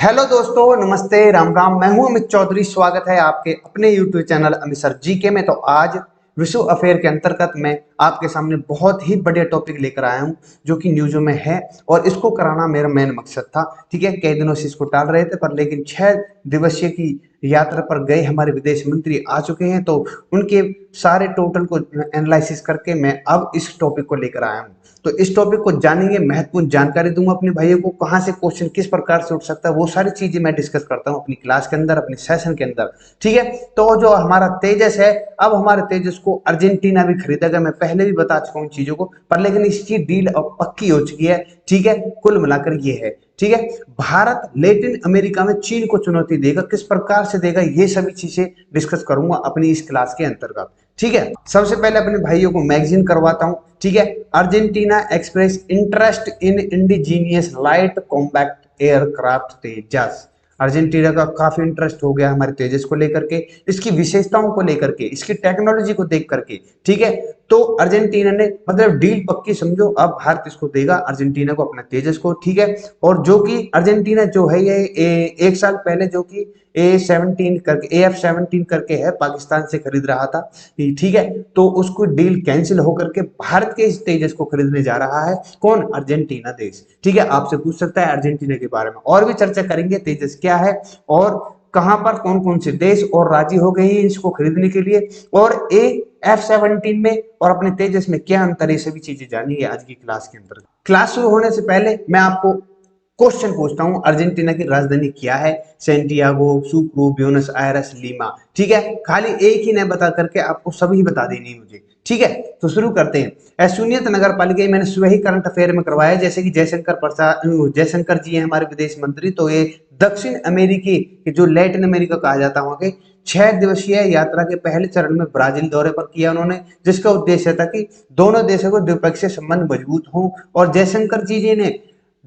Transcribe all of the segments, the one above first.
Hello दोस्तों, नमस्ते, राम राम। मैं हूं अमित चौधरी। स्वागत है आपके अपने YouTube channel Amit sir GK में। तो आज विश्व अफेयर के अंतर्गत मैं आपके सामने बहुत ही बढ़िया टॉपिक लेकर आया हूं जो कि न्यूज़ों में है और इसको कराना मेरा मेन मकसद था। ठीक है, कई दिनों से इसको टाल रहे थे पर लेकिन 6 दिवसीय की यात्रा पर गए हमारे विदेश मंत्री आ चुके हैं, तो उनके सारे टोटल को एनालिसिस करके मैं अब इस टॉपिक को लेकर आया हूँ। तो इस टॉपिक को जानेंगे, महत्वपूर्ण जानकारी दूंगा अपने भाइयों को, कहाँ से क्वेश्चन किस प्रकार से उठ सकता है, वो सारी चीजें मैं डिस्कस करता हूँ अपनी क्लास के अंदर, अपने सेशन के अंदर। ठीक है, तो जो हमारा तेजस है, अब हमारे तेजस को अर्जेंटीना भी खरीदेगा। मैं पहले भी बता चुका हूँ चीजों को, पर लेकिन इसकी डील अब पक्की हो चुकी है। ठीक है, कुल मिलाकर ये है। ठीक है, भारत लैटिन अमेरिका में चीन को चुनौती देगा, किस प्रकार से देगा, ये सभी चीजें डिस्कस करूंगा अपनी इस क्लास के अंतर्गत। ठीक है, सबसे पहले अपने भाइयों को मैगजीन करवाता हूं। ठीक है, Argentina express interest in indigenous light compact aircraft Tejas. Argentina का काफी इंटरेस्ट हो गया हमारे तेजस को लेकर के, इसकी विशेषताओं को लेकर के, इसकी टेक्नोलॉजी को देख करके। ठीक है, तो अर्जेंटीना ने मतलब डील पक्की समझो, अब भारत इसको देगा अर्जेंटीना को, अपना तेजस को। ठीक है, और जो कि अर्जेंटीना जो है ये एक साल पहले जो कि A17 करके AF17 करके है, पाकिस्तान से खरीद रहा था। ठीक है, तो उसको डील कैंसिल होकर के भारत के इस तेजस को खरीदने जा रहा है कौन? अर्जेंटीना देश। ठीक है, आपसे पूछ सकता है अर्जेंटीना के बारे में, और भी चर्चा करेंगे तेजस क्या है और कहां पर कौन कौन से देश और राजी हो गए हैं इसको खरीदने के लिए, और AF17 में और अपने तेजस में क्या अंतर है, सभी चीजें जानिए आज की क्लास के अंतर्गत। क्लास शुरू होने से पहले मैं आपको क्वेश्चन पूछता हूं, अर्जेंटीना की राजधानी क्या है? Santiago, Sucre, Buenos Aires, Lima. ठीक है, खाली एक ही नहीं बता करके आपको सभी बता देनी है मुझे। ठीक है, तो शुरू करते हैं। शून्यत नगर पालिका मैंने सुबह ही करंट अफेयर में करवाया, जैसे कि जयशंकर जी हैं हमारे विदेश मंत्री, तो ये दक्षिण अमेरिकी जो लैटिन अमेरिका कहा जाता है वहां के 6 दिवसीय यात्रा के पहले चरण में ब्राजील दौरे पर किया उन्होंने, जिसका उद्देश्य था कि दोनों देशों को द्विपक्षीय संबंध मजबूत हों। और जयशंकर जी ने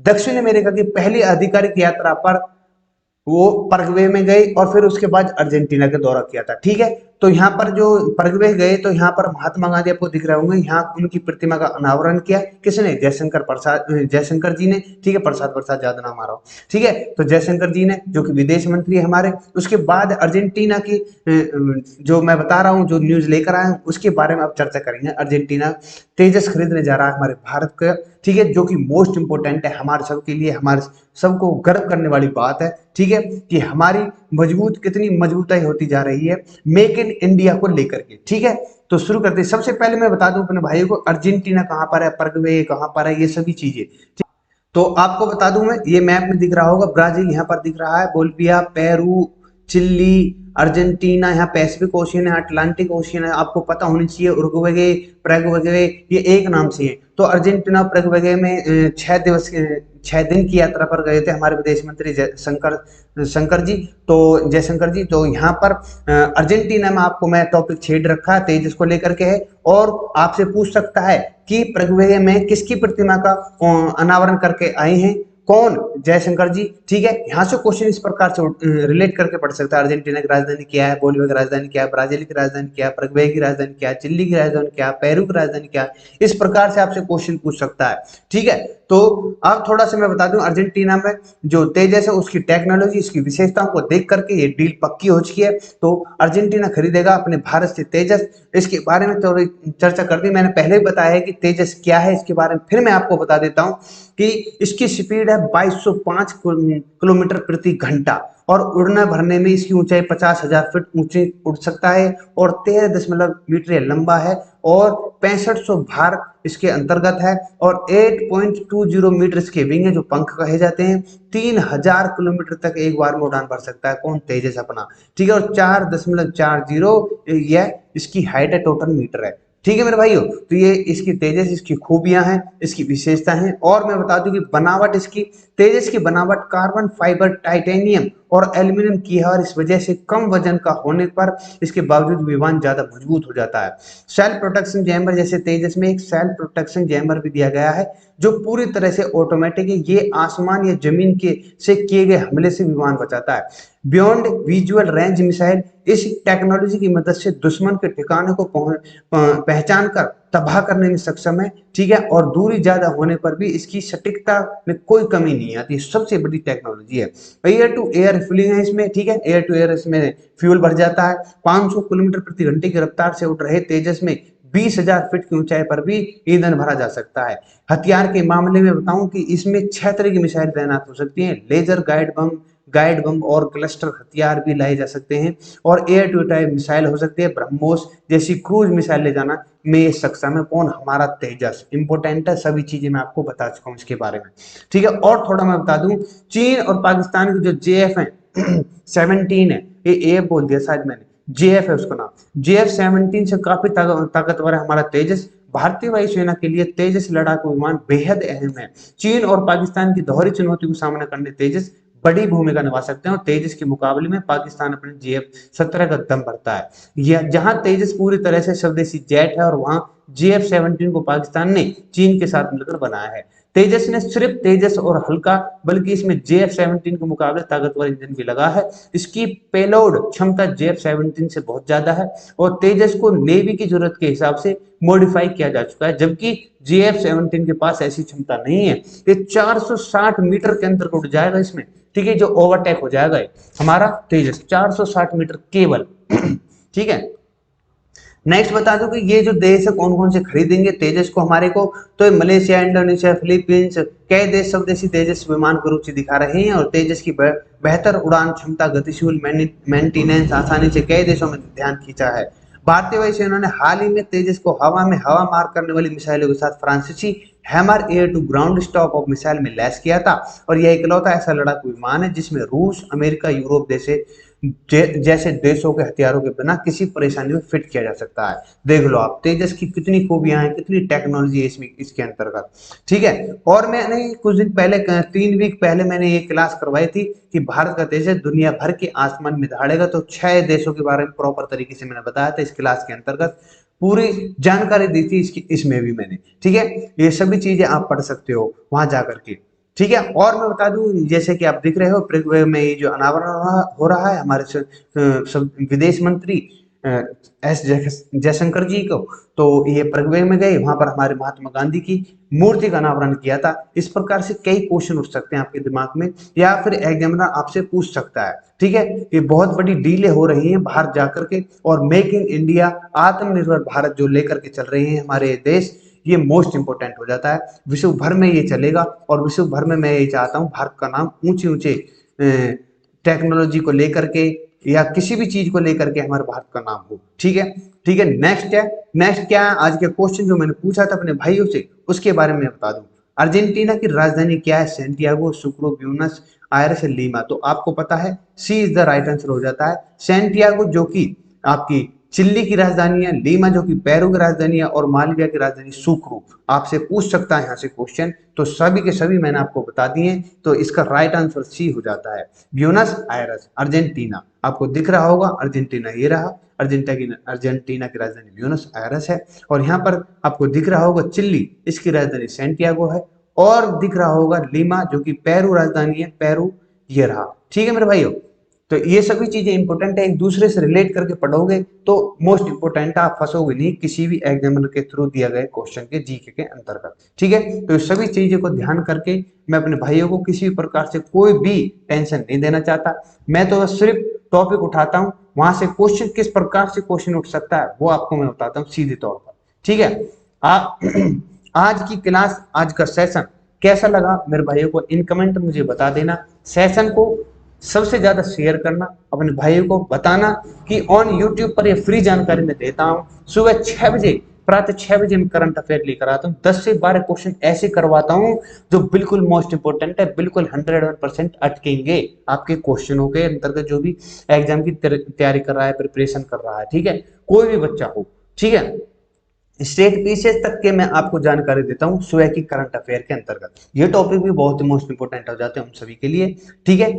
दक्षिण अमेरिका की पहली आधिकारिक यात्रा पर वो परग्वे में गए और फिर उसके बाद अर्जेंटीना का दौरा किया था। ठीक है, तो यहाँ पर जो परग्वे गए तो यहाँ पर महात्मा गांधी आपको दिख रहे होंगे, यहाँ उनकी प्रतिमा का अनावरण किया किसने? जयशंकर जी ने। ठीक है, प्रसाद ज्यादा नाम आ रहा हो। ठीक है, तो जयशंकर जी ने, जो कि विदेश मंत्री है हमारे। उसके बाद अर्जेंटीना की जो मैं बता रहा हूँ, जो न्यूज लेकर आया हूँ, उसके बारे में अब चर्चा करेंगे। अर्जेंटीना तेजस खरीदने जा रहा है हमारे भारत का। ठीक है, जो कि मोस्ट इंपोर्टेंट है हमारे सबके लिए, हमारे सबको गर्व करने वाली बात है। ठीक है, कि हमारी कितनी मजबूताई होती जा रही है मेक इन इंडिया को लेकर के। ठीक है, तो शुरू करते हैं। सबसे पहले मैं बता दूं अपने भाइयों को, अर्जेंटीना कहां पर है, परग्वे कहां पर है, ये सभी चीजें। तो आपको बता दूं मैं, ये मैप में दिख रहा होगा, ब्राजील यहाँ पर दिख रहा है, बोलिविया, पेरू, चिली, अर्जेंटीना, यहाँ पैसिफिक ओशियन है, अटलांटिक ओशियन है, आपको पता होनी चाहिए। उरुग्वे, पैराग्वे, ये एक नाम से है। तो अर्जेंटीना पैराग्वे में 6 दिन की यात्रा पर गए थे हमारे विदेश मंत्री शंकर जी। तो जयशंकर जी, तो यहाँ पर अर्जेंटीना में आपको मैं टॉपिक छेड़ रखा है, तेजस को लेकर के है। और आपसे पूछ सकता है कि पैराग्वे में किसकी प्रतिमा का अनावरण करके आए हैं? कौन? जयशंकर जी। ठीक है, यहाँ से क्वेश्चन इस प्रकार से रिलेट करके पढ़ सकता है। अर्जेंटीना की राजधानी क्या है, बोलिविया की राजधानी क्या है, ब्राजील की राजधानी क्या है, पैराग्वे की राजधानी क्या है, चिली की राजधानी क्या है, पेरू की राजधानी क्या है, इस प्रकार से आपसे क्वेश्चन पूछ सकता है। ठीक है, तो अब थोड़ा सा मैं बता दूं, अर्जेंटीना में जो तेजस है उसकी टेक्नोलॉजी, इसकी विशेषताओं को देख करके ये डील पक्की हो चुकी है। तो अर्जेंटीना खरीदेगा अपने भारत से तेजस। इसके बारे में थोड़ी चर्चा कर दी, मैंने पहले भी बताया है कि तेजस क्या है, इसके बारे में फिर मैं आपको बता देता हूं कि इसकी स्पीड है 2205 किलोमीटर प्रति घंटा, और उड़ने भरने में इसकी ऊंचाई 50,000 फीट ऊंची उड़ सकता है, और 13 मीटर लंबा है, और 6500 भार इसके अंतर्गत है, और 8.20 मीटर इसके विंग है, जो पंख कहे जाते हैं। 3000 किलोमीटर तक एक बार में उड़ान भर सकता है कौन? तेजस अपना। ठीक है, और 4.40 यह इसकी हाइट है, टोटल मीटर है। ठीक है मेरे भाइयों, तो ये इसकी तेजस, इसकी खूबियां हैं, इसकी विशेषता हैं। और मैं बता दूं कि बनावट इसकी, तेजस की बनावट कार्बन फाइबर, टाइटेनियम और एल्यूमिनियम की है, और इस वजह से कम वजन का होने पर इसके बावजूद विमान ज्यादा मजबूत हो जाता है। सेल्फ प्रोटेक्शन चैम्बर, जैसे तेजस में एक सेल्फ प्रोटेक्शन चैम्बर भी दिया गया है, जो पूरी तरह से ऑटोमेटिक है। ये आसमान या जमीन के से किए गए हमले से विमान बचाता है। बियॉन्ड विजुअल रेंज मिसाइल, इस टेक्नोलॉजी की मदद से दुश्मन के ठिकाने को पहचान कर तबाह करने में सक्षम है, ठीक है, और दूरी ज्यादा होने पर भी इसकी सटीकता में कोई कमी नहीं आती। सबसे बड़ी टेक्नोलॉजी है। एयर टू एयर रिफ्यूलिंग है इसमें, ठीक है, एयर टू एयर इसमें फ्यूल भर जाता है। 500 किलोमीटर प्रति घंटे की रफ्तार से उड़ रहे तेजस में 20,000 फीट की ऊंचाई पर भी ईंधन भरा जा सकता है। हथियार के मामले में बताऊं कि इसमें 6 तरह की मिसाइल तैनात हो सकती हैं। लेजर गाइड बम और क्लस्टर हथियार भी लाए जा सकते हैं, और एयर टू एयर मिसाइल हो सकती है। ब्रह्मोस जैसी क्रूज मिसाइल ले जाना में ये सक्षम है। कौन? हमारा तेजस। इंपोर्टेंट है, सभी चीजें मैं आपको बता चुका हूं इसके बारे में, ठीक है। और थोड़ा मैं बता दूं, चीन और पाकिस्तान की जो JF है 17 है, ये एफ बोल दिया शायद मैंने, JF है उसका नाम। JF-17 से काफी ताकतवर है हमारा तेजस। भारतीय वायुसेना के लिए तेजस लड़ाकू विमान बेहद अहम है। चीन और पाकिस्तान की दोहरी चुनौती को सामना करने तेजस बड़ी भूमिका निभा सकते हैं, और तेजस के मुकाबले में पाकिस्तान अपने JF-17 का दम भरता है। यह जहां तेजस पूरी तरह से स्वदेशी जेट है, और वहां JF-17 को पाकिस्तान ने चीन के साथ मिलकर बनाया है। तेजस ने सिर्फ तेजस और हल्का, बल्कि इसमें JF-17 के मुकाबले ताकतवर इंजन भी लगा है। इसकी पेलोड क्षमता JF-17 से बहुत ज्यादा है, और तेजस को नेवी की जरूरत के हिसाब से मॉडिफाई किया जा चुका है, जबकि JF-17 के पास ऐसी क्षमता नहीं है। ये 460 मीटर के अंतर को उड़ जाएगा इसमें, ठीक है, जो ओवरटेक हो जाएगा हमारा तेजस 460 मीटर केवल ठीक है। नेक्स्ट बता दो कि ये जो देश है कौन कौन से खरीदेंगे तेजस को हमारे को, तो मलेशिया, इंडोनेशिया, फिलीपींस, कई देश स्वदेशी तेजस विमान को रुचि दिखा रहे हैं, और तेजस की बेहतर उड़ान क्षमता, गतिशील मेंटेनेंस आसानी से कई देशों में ध्यान खींचा है। भारतीय वायुसेना ने हाल ही में तेजस को हवा में हवा मार करने वाली मिसाइलों के साथ फ्रांसीसी hammer air to ground stop off missile में लैस किया था, और यह इकलौता ऐसा लड़ाकू विमान है जिसमें रूस, अमेरिका, यूरोप जैसे देशों के हथियारों के बिना किसी परेशानी में फिट किया जा सकता है। देख लो आप तेजस की कितनी खूबियां हैं, कितनी टेक्नोलॉजी है इसमें, इसके अंतर्गत, ठीक है। और मैंने कुछ दिन पहले 3 वीक पहले मैंने ये क्लास करवाई थी कि भारत का तेजस दुनिया भर के आसमान में दहाड़ेगा, तो 6 देशों के बारे में प्रॉपर तरीके से मैंने बताया था इस क्लास के अंतर्गत, पूरी जानकारी दी थी इसकी, इसमें भी मैंने, ठीक है। ये सभी चीजें आप पढ़ सकते हो वहां जाकर के, ठीक है। और मैं बता दूं, जैसे कि आप दिख रहे हो पृथ्वी में ये जो अनावरण हो रहा है हमारे विदेश मंत्री एस जयशंकर जी को, तो ये पृथ्वी में गए, वहां पर हमारे महात्मा गांधी की मूर्ति का अनावरण किया था। इस प्रकार से कई क्वेश्चन उठ सकते हैं आपके दिमाग में, या फिर एग्जामिनर आपसे पूछ सकता है, ठीक है। ये बहुत बड़ी डीले हो रही है बाहर जाकर के, और मेक इन इंडिया, आत्मनिर्भर भारत जो लेकर के चल रहे हैं हमारे देश, ये मोस्ट इंपोर्टेंट हो जाता है। विश्व भर में ये चलेगा, और विश्व भर में मैं ये चाहता हूँ भारत का नाम ऊंचे ऊंचे टेक्नोलॉजी को लेकर के, या किसी भी चीज को लेकर के हमारे भारत का नाम हो, ठीक है, ठीक है। नेक्स्ट क्या है आज के क्वेश्चन जो मैंने पूछा था अपने भाइयों से, उसके बारे में बता दूं। अर्जेंटीना की राजधानी क्या है? Santiago, Sucre, Buenos Aires, Lima. तो आपको पता है C is the right answer हो जाता है। सैंटियागो जो कि आपकी चिल्ली की राजधानी है, लीमा जो कि पेरू की राजधानी है, और मालविया की राजधानी सुक्रू। आपसे पूछ सकता है यहाँ से क्वेश्चन, तो सभी के सभी मैंने आपको बता दिए, तो इसका राइट आंसर सी हो जाता है, ब्यूनस आयरस, अर्जेंटीना। आपको दिख रहा होगा अर्जेंटीना, ये रहा अर्जेंटीना की राजधानी ब्यूनस आयरस है, और यहाँ पर आपको दिख रहा होगा चिल्ली, इसकी राजधानी सैंटियागो है, और दिख रहा होगा लीमा जो कि पेरू राजधानी है, पेरू, ये रहा, ठीक है मेरे भाइयों। तो ये सभी चीजें इंपॉर्टेंट है, एक दूसरे से रिलेट करके पढ़ोगे तो मोस्ट इंपोर्टेंट है, आप फंसोगे नहीं किसी भी एग्जामिनर के थ्रू दिया गए क्वेश्चन के जीके के अंतर्गत, ठीक है। तो ये सभी चीजों को ध्यान करके मैं अपने भाइयों को किसी भी प्रकार से कोई भी टेंशन नहीं देना चाहता। मैं तो सिर्फ टॉपिक उठाता हूँ, वहां से क्वेश्चन किस प्रकार से क्वेश्चन उठ सकता है वो आपको मैं बताता हूँ सीधे तौर पर, ठीक है। आज की क्लास, आज का सेशन कैसा लगा मेरे भाइयों को इन कमेंट मुझे बता देना। सेशन को सबसे ज्यादा शेयर करना, अपने भाइयों को बताना कि ऑन यूट्यूब पर ये फ्री जानकारी मैं देता हूँ। सुबह 6 बजे, प्रातः 6 बजे मैं करंट अफेयर लेकर आता हूँ। 10 से 12 क्वेश्चन ऐसे करवाता हूँ जो बिल्कुल मोस्ट इंपोर्टेंट है, बिल्कुल 101% अटकेंगे आपके क्वेश्चनों के अंतर्गत, जो भी एग्जाम की तैयारी कर रहा है, प्रिपरेशन कर रहा है, ठीक है, कोई भी बच्चा हो, ठीक है। स्टेट पीसीएस तक के मैं आपको जानकारी देता हूं सुबह की करंट अफेयर के अंतर्गत। ये टॉपिक भी बहुत ही मोस्ट इंपोर्टेंट हो जाते हैं हम सभी के लिए, ठीक है।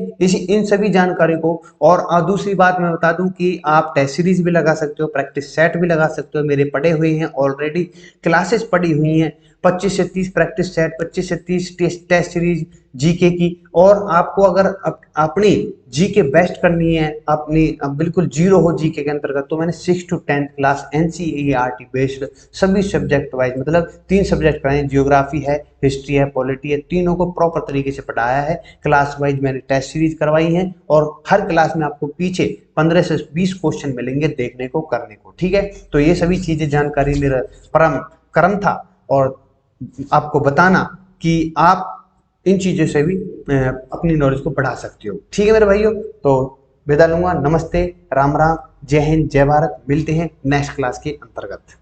इन सभी जानकारी को, और दूसरी बात मैं बता दूं कि आप टेस्ट सीरीज भी लगा सकते हो, प्रैक्टिस सेट भी लगा सकते हो, मेरे पढ़े हुए हैं ऑलरेडी, क्लासेस पढ़ी हुई हैं, 25 से 30 प्रैक्टिस सेट, 25 से 30 टेस्ट सीरीज जीके की। और आपको अगर अपनी जीके बेस्ट करनी है, अपनी बिल्कुल जीरो हो जीके के अंतर्गत, तो मैंने 6 to 10th class NCERT based सभी सब्जेक्ट वाइज, मतलब 3 सब्जेक्ट कराए, जियोग्राफी है, हिस्ट्री है, पॉलिटी है, तीनों को प्रॉपर तरीके से पढ़ाया है। क्लास वाइज मैंने टेस्ट सीरीज करवाई है और हर क्लास में आपको पीछे 15 से 20 क्वेश्चन मिलेंगे देखने को, करने को। ठीक है, तो ये सभी चीजें जानकारी मेरा परम कर्म था और आपको बताना कि आप इन चीजों से भी अपनी नॉलेज को बढ़ा सकते हो। ठीक है मेरे भाइयों, तो विदा लूंगा। नमस्ते, राम राम, जय हिंद, जय भारत। मिलते हैं नेक्स्ट क्लास के अंतर्गत।